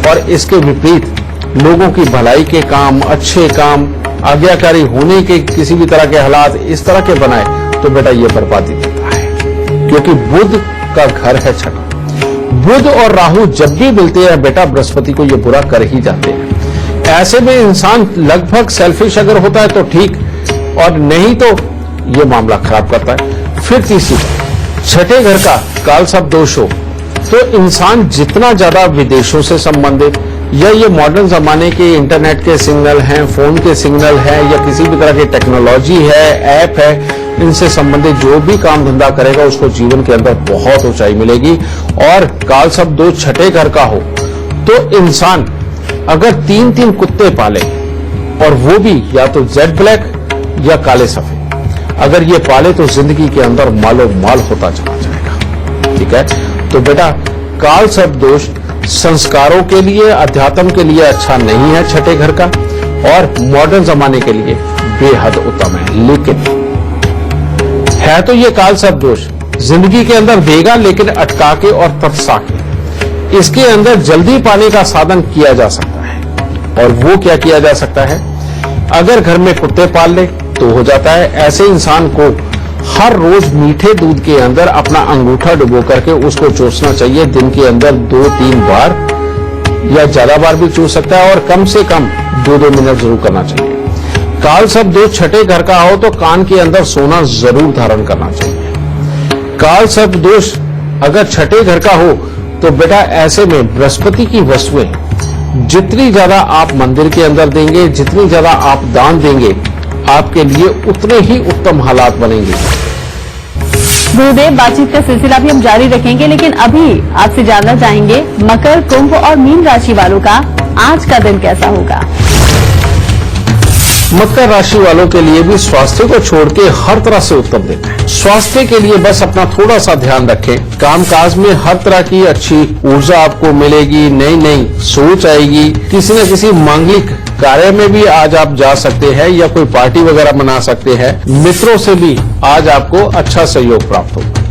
और इसके विपरीत लोगों की भलाई के काम, अच्छे काम, आज्ञाकारी होने के किसी भी तरह के हालात इस तरह के बनाए तो बेटा ये बर्बादी देता है, क्योंकि बुध का घर है छठा। बुध और राहु जब भी मिलते हैं बेटा, बृहस्पति को ये बुरा कर ही जाते हैं। ऐसे में इंसान लगभग सेल्फिश अगर होता है तो ठीक, और नहीं तो ये मामला खराब करता है। फिर तीसरी, छठे घर का काल सर्प दोष हो तो इंसान जितना ज्यादा विदेशों से संबंधित, या ये मॉडर्न जमाने के इंटरनेट के सिग्नल हैं, फोन के सिग्नल हैं, या किसी भी तरह की टेक्नोलॉजी है, ऐप है, इनसे संबंधित जो भी काम धंधा करेगा उसको जीवन के अंदर बहुत ऊंचाई मिलेगी। और काल सर्प दोष छठे घर का हो तो इंसान अगर 3-3 कुत्ते पाले, और वो भी या तो जेड ब्लैक या काले सफेद, अगर ये पाले तो जिंदगी के अंदर मालो माल होता चला जाएगा। ठीक है। तो बेटा काल सर्प दोष संस्कारों के लिए, अध्यात्म के लिए अच्छा नहीं है छठे घर का, और मॉडर्न जमाने के लिए बेहद उत्तम है। लेकिन है तो ये काल सर्प दोष जिंदगी के अंदर देगा, लेकिन अटका के और तरसा के। इसके अंदर जल्दी पाने का साधन किया जा सकता है, और वो क्या किया जा सकता है, अगर घर में कुत्ते पाल ले तो हो जाता है। ऐसे इंसान को हर रोज मीठे दूध के अंदर अपना अंगूठा डुबो करके उसको चूसना चाहिए, दिन के अंदर 2-3 बार या ज्यादा बार भी चूस सकता है, और कम से कम 2-2 मिनट जरूर करना चाहिए। काल सर्प दोष छठे घर का हो तो कान के अंदर सोना जरूर धारण करना चाहिए। काल सर्प दोष अगर छठे घर का हो तो बेटा ऐसे में बृहस्पति की वस्तुएं जितनी ज्यादा आप मंदिर के अंदर देंगे, जितनी ज्यादा आप दान देंगे, आपके लिए उतने ही उत्तम हालात बनेंगे। गुरुदेव, बातचीत का सिलसिला भी हम जारी रखेंगे, लेकिन अभी आपसे जानना चाहेंगे मकर, कुंभ और मीन राशि वालों का आज का दिन कैसा होगा। मकर राशि वालों के लिए भी स्वास्थ्य को छोड़ के हर तरह से उत्तम दिन है। स्वास्थ्य के लिए बस अपना थोड़ा सा ध्यान रखें। कामकाज में हर तरह की अच्छी ऊर्जा आपको मिलेगी, नई नई सोच आएगी। किसी न किसी मांगलिक कार्य में भी आज आप जा सकते हैं, या कोई पार्टी वगैरह मना सकते हैं। मित्रों से भी आज आपको अच्छा सहयोग प्राप्त होगा।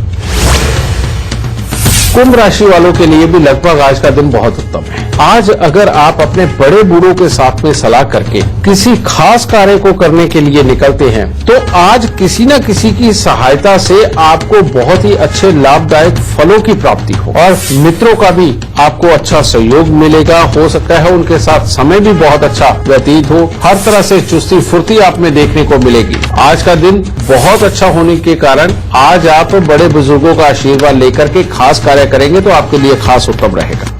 कुंभ राशि वालों के लिए भी लगभग आज का दिन बहुत उत्तम है। आज अगर आप अपने बड़े बूढ़ों के साथ में सलाह करके किसी खास कार्य को करने के लिए निकलते हैं तो आज किसी न किसी की सहायता से आपको बहुत ही अच्छे लाभदायक फलों की प्राप्ति हो, और मित्रों का भी आपको अच्छा सहयोग मिलेगा। हो सकता है उनके साथ समय भी बहुत अच्छा व्यतीत हो। हर तरह से चुस्ती फुर्ती आप में देखने को मिलेगी। आज का दिन बहुत अच्छा होने के कारण आज आप बड़े बुजुर्गों का आशीर्वाद लेकर के खास कार्य करेंगे तो आपके लिए खास उत्तम रहेगा।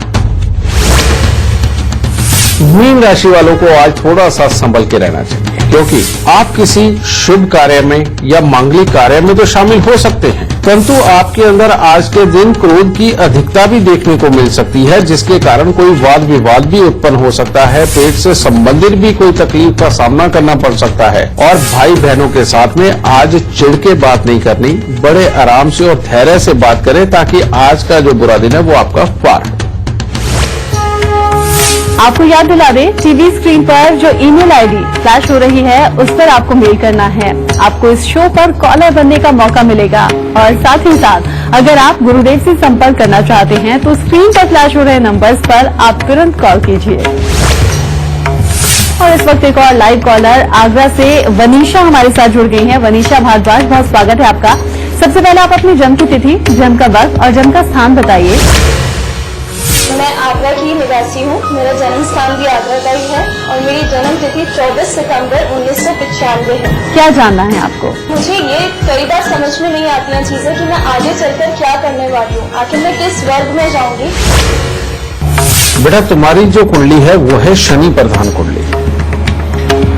मीन राशि वालों को आज थोड़ा सा संभल के रहना चाहिए, क्योंकि आप किसी शुभ कार्य में या मांगलिक कार्य में तो शामिल हो सकते हैं, परंतु आपके अंदर आज के दिन क्रोध की अधिकता भी देखने को मिल सकती है, जिसके कारण कोई वाद विवाद भी उत्पन्न हो सकता है। पेट से संबंधित भी कोई तकलीफ का सामना करना पड़ सकता है। और भाई बहनों के साथ में आज चिढ़ के बात नहीं करनी, बड़े आराम से और धैर्य से बात करें, ताकि आज का जो बुरा दिन है वो आपका पार हो। आपको याद दिला दें, टीवी स्क्रीन पर जो ईमेल आईडी फ्लैश हो रही है उस पर आपको मेल करना है। आपको इस शो पर कॉलर बनने का मौका मिलेगा और साथ ही साथ अगर आप गुरुदेव से संपर्क करना चाहते हैं तो स्क्रीन पर फ्लैश हो रहे नंबर्स पर आप तुरंत कॉल कीजिए। और इस वक्त एक और लाइव कॉलर आगरा से वनीशा हमारे साथ जुड़ गई हैं। वनीशा भारद्वाज, बहुत स्वागत है आपका। सबसे पहले आप अपनी जन्म की तिथि, जन्म का वक्त और जन्म का स्थान बताइए। मैं आगरा की निवासी हूँ। मेरा जन्म स्थान भी आगरा का ही है और मेरी जन्म तिथि 24 सितंबर 1995 है। क्या जानना है आपको? मुझे ये कई बार समझ में नहीं आती हैं चीजें कि मैं आगे चलकर क्या करने वाली हूँ, आखिर मैं किस वर्ग में जाऊंगी। बेटा, तुम्हारी जो कुंडली है वो है शनि प्रधान कुंडली,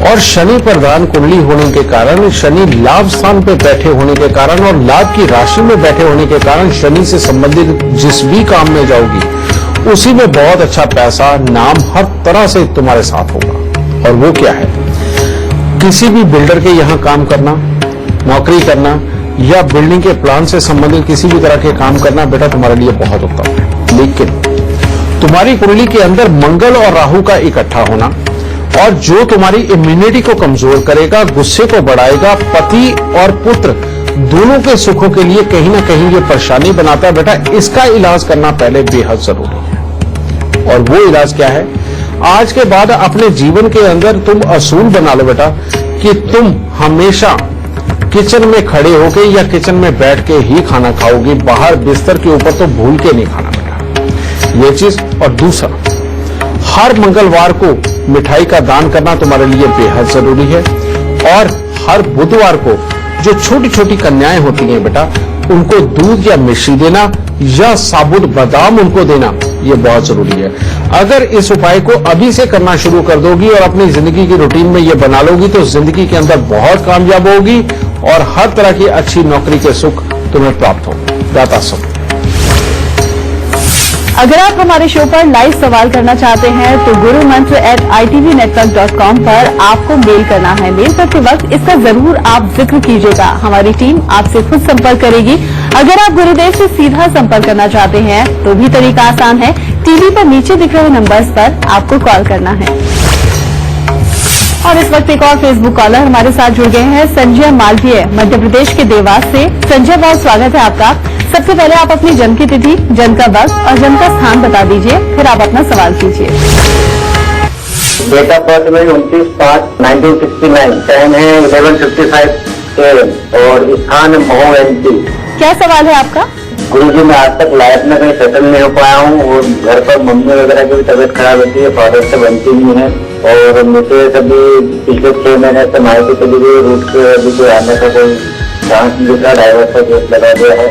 और शनि प्रधान कुंडली होने के कारण, शनि लाभ स्थान पे बैठे होने के कारण और लाभ की राशि में बैठे होने के कारण शनि से संबंधित जिस भी काम में जाओगी उसी में बहुत अच्छा पैसा, नाम हर तरह से तुम्हारे साथ होगा। और वो क्या है, किसी भी बिल्डर के यहाँ काम करना, नौकरी करना या बिल्डिंग के प्लान से संबंधित किसी भी तरह के काम करना बेटा तुम्हारे लिए बहुत उत्तम है। लेकिन तुम्हारी कुंडली के अंदर मंगल और राहु का इकट्ठा होना, और जो तुम्हारी इम्यूनिटी को कमजोर करेगा, गुस्से को बढ़ाएगा, पति और पुत्र दोनों के सुखों के लिए कहीं ना कहीं ये परेशानी बनाता है। बेटा, इसका इलाज करना पहले बेहद जरूरी है। और वो इलाज क्या है, आज के बाद अपने जीवन के अंदर तुम असूल बना लो बेटा कि तुम हमेशा किचन में खड़े होके या किचन में बैठ के ही खाना खाओगी, बाहर बिस्तर के ऊपर तो भूल के नहीं खाना बेटा, ये चीज। और दूसरा, हर मंगलवार को मिठाई का दान करना तुम्हारे लिए बेहद जरूरी है। और हर बुधवार को जो छोटी छोटी कन्याएं होती हैं बेटा, उनको दूध या मिश्री देना या साबुत बादाम उनको देना, ये बहुत जरूरी है। अगर इस उपाय को अभी से करना शुरू कर दोगी और अपनी जिंदगी की रूटीन में ये बना लोगी तो जिंदगी के अंदर बहुत कामयाब होगी और हर तरह की अच्छी नौकरी के सुख तुम्हें प्राप्त होंगे। दाता सुख। अगर आप हमारे शो पर लाइव सवाल करना चाहते हैं तो gurumantra@itvnetwork.com पर आपको मेल करना है। मेल करते वक्त इसका जरूर आप जिक्र कीजिएगा, हमारी टीम आपसे खुद संपर्क करेगी। अगर आप गुरुदेव से सीधा संपर्क करना चाहते हैं तो भी तरीका आसान है, टीवी पर नीचे दिख रहे नंबर्स पर आपको कॉल करना है। और इस वक्त एक और फेसबुक कॉलर हमारे साथ जुड़ गए हैं, संजय मालवीय, मध्य प्रदेश के देवास से। संजय, बहुत स्वागत है आपका। सबसे पहले आप अपनी जन्म की तिथि, जन्म का वक्त और जन्म का स्थान बता दीजिए, फिर आप अपना सवाल कीजिए। डेट ऑफ बर्थ में 29/5/1969, टाइम है 11:55 AM और स्थान महो MP। क्या सवाल है आपका? गुरुजी, मैं आज तक लाइफ में कहीं सेटल नहीं हो पाया हूँ और घर पर मम्मी वगैरह की भी तबीयत खराब होती है, फादर से बनती नहीं है और मुझे कभी पिछले 6 महीने से माइक के लिए रूट के अभी कोई आने का कोई चांस नहीं दिख रहा, ड्राइवर का केस लगा दिया है।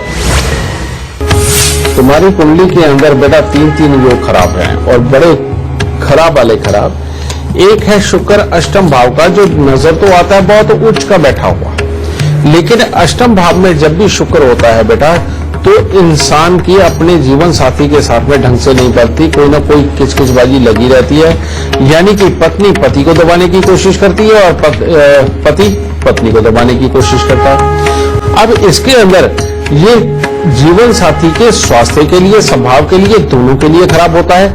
तुम्हारी कुंडली के अंदर बेटा 3 योग खराब हैं और बड़े खराब वाले खराब। एक है शुक्र अष्टम भाव का, जो नजर तो आता है बहुत उच्च का बैठा हुआ, लेकिन अष्टम भाव में जब भी शुक्र होता है बेटा तो इंसान की अपने जीवन साथी के साथ में ढंग से नहीं बनती, कोई ना कोई किचकिचबाजी लगी रहती है। यानी कि पत्नी पति को दबाने की कोशिश करती है और पति पत्नी को दबाने की कोशिश करता है। अब इसके अंदर ये जीवन साथी के स्वास्थ्य के लिए, स्वभाव के लिए, दोनों के लिए खराब होता है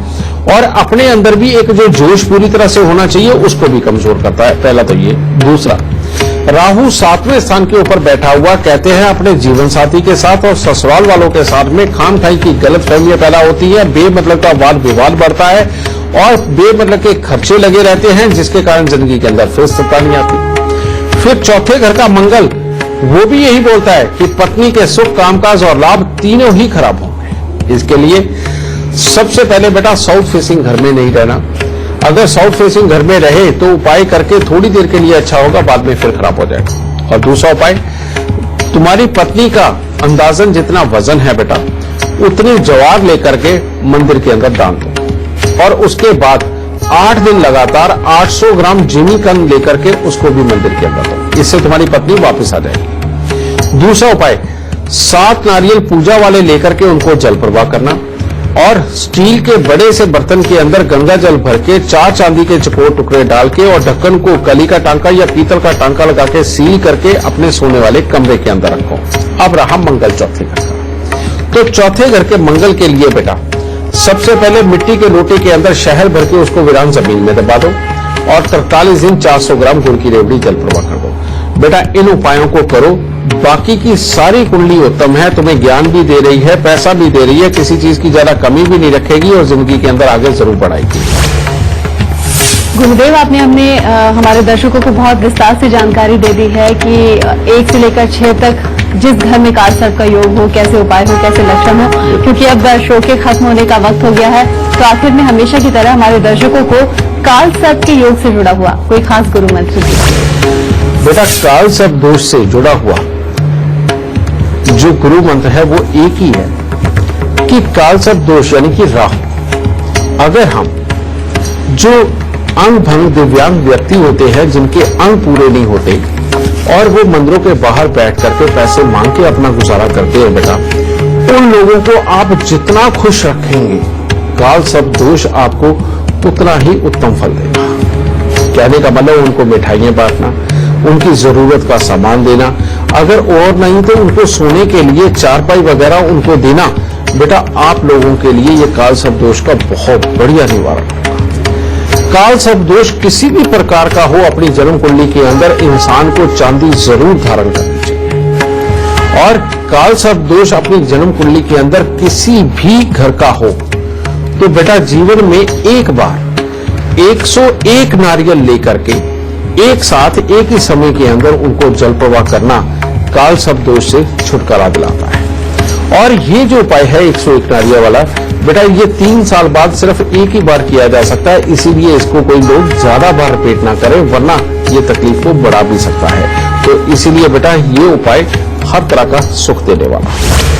और अपने अंदर भी एक जो जोश पूरी तरह से होना चाहिए उसको भी कमजोर करता है। पहला तो ये। दूसरा, राहु 7वें स्थान के ऊपर बैठा हुआ, कहते हैं अपने जीवन साथी के साथ और ससुराल वालों के साथ में खामखाई की गलतफहमियां पैदा होती है, बेमतलब का वाद विवाद बढ़ता है और बेमतलब के खर्चे लगे रहते हैं, जिसके कारण जिंदगी के अंदर फिर स्थिरता नहीं आती। फिर चौथे घर का मंगल, वो भी यही बोलता है कि पत्नी के सुख, कामकाज और लाभ तीनों ही खराब होंगे। इसके लिए सबसे पहले बेटा साउथ फेसिंग घर में नहीं रहना। अगर साउथ फेसिंग घर में रहे तो उपाय करके थोड़ी देर के लिए अच्छा होगा, बाद में फिर खराब हो जाएगा। और दूसरा उपाय, तुम्हारी पत्नी का अंदाजन जितना वजन है बेटा उतनी ज्वार लेकर के मंदिर के अंदर दान दो और उसके बाद 8 दिन लगातार 800 ग्राम जिमीकंद लेकर के उसको भी मंदिर के अंदर दो। इससे तुम्हारी पत्नी वापस आ जाएगी। दूसरा उपाय, 7 नारियल पूजा वाले लेकर के उनको जल प्रवाह करना और स्टील के बड़े से बर्तन के अंदर गंगा जल भर के 4 चांदी के चकोर टुकड़े डाल के और ढक्कन को कली का टांका या पीतल का टांका लगा के सील करके अपने सोने वाले कमरे के अंदर रखो। अब रहा मंगल चौथे घर का। तो चौथे घर के मंगल के लिए बेटा सबसे पहले मिट्टी के लोटे के अंदर शहद भर के उसको वीरान जमीन में दबा दो और 43 दिन 400 ग्राम गुड़ की रेवड़ी जल प्रवाह कर दो। बेटा इन उपायों को करो, बाकी की सारी कुंडली उत्तम है, तुम्हें ज्ञान भी दे रही है, पैसा भी दे रही है, किसी चीज की ज्यादा कमी भी नहीं रखेगी और जिंदगी के अंदर आगे जरूर बढ़ाएगी। गुरुदेव, आपने हमारे दर्शकों को बहुत विस्तार से जानकारी दे दी है कि 1 से लेकर 6 तक जिस घर में काल सर्प का योग हो, कैसे उपाय हो, कैसे लक्षण हो, क्योंकि अब शो के खत्म होने का वक्त हो गया है। तो आखिर में हमेशा की तरह हमारे दर्शकों को काल सर्प के योग से जुड़ा हुआ कोई खास गुरु मंत्र दीजिए। बेटा काल सर्प दोष से जुड़ा हुआ जो गुरु मंत्र है वो एक ही है कि काल सर्प दोष यानी कि राहु, अगर हम जो अंग भंग दिव्यांग व्यक्ति होते हैं जिनके अंग पूरे नहीं होते और वो मंदिरों के बाहर बैठ करके पैसे मांग के अपना गुजारा करते हैं, बेटा उन लोगों को आप जितना खुश रखेंगे काल सर्प दोष आपको उतना ही उत्तम फल देगा। कहने का मतलब उनको मिठाइयां बांटना, उनकी जरूरत का सामान देना, अगर और नहीं तो उनको सोने के लिए चारपाई वगैरह उनको देना, बेटा आप लोगों के लिए ये काल सर्प दोष का बहुत बढ़िया निवारण होगा। काल सर्प दोष किसी भी प्रकार का हो, अपनी जन्म कुंडली के अंदर इंसान को चांदी जरूर धारण करनी चाहिए। और काल सर्प दोष अपनी जन्म कुंडली के अंदर किसी भी घर का हो तो बेटा जीवन में एक बार 101 नारियल लेकर के एक साथ एक ही समय के अंदर उनको जल प्रवाह करना काल सर्प दोष से छुटकारा दिलाता है। और ये जो उपाय है 101 नारियल वाला, बेटा ये 3 साल बाद सिर्फ एक ही बार किया जा सकता है, इसीलिए इसको कोई लोग ज्यादा बार रिपीट ना करें वरना ये तकलीफ को बढ़ा भी सकता है। तो इसीलिए बेटा ये उपाय हर तरह का सुख देने वाला है।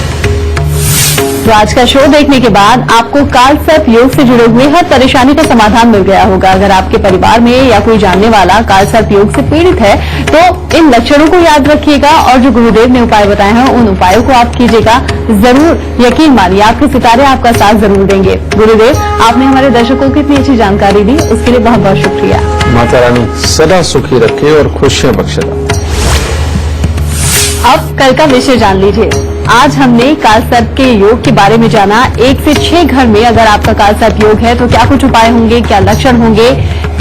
तो आज का शो देखने के बाद आपको काल सर्प योग से जुड़े हुए हर परेशानी का समाधान मिल गया होगा। अगर आपके परिवार में या कोई जानने वाला काल सर्प योग से पीड़ित है तो इन लक्षणों को याद रखिएगा और जो गुरुदेव ने उपाय बताए हैं उन उपायों को आप कीजिएगा। जरूर यकीन मानिए आपके सितारे आपका साथ जरूर देंगे। गुरुदेव, आपने हमारे दर्शकों को इतनी अच्छी जानकारी दी, उसके लिए बहुत बहुत शुक्रिया। माता रानी सदा सुखी रखे और खुशियां बख्शे। अब कल का विषय जान लीजिए। आज हमने काल सर्प के योग के बारे में जाना। 1 से 6 घर में अगर आपका काल सर्प योग है तो क्या कुछ उपाय होंगे, क्या लक्षण होंगे।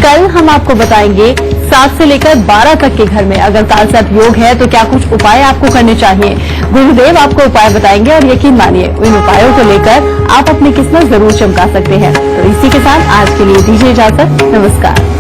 कल हम आपको बताएंगे 7 से लेकर 12 तक के घर में अगर काल सर्प योग है तो क्या कुछ उपाय आपको करने चाहिए। गुरुदेव आपको उपाय बताएंगे और यकीन मानिए इन उपायों को लेकर आप अपनी किस्मत जरूर चमका सकते हैं। तो इसी के साथ आज के लिए दीजिए इजाजत। नमस्कार।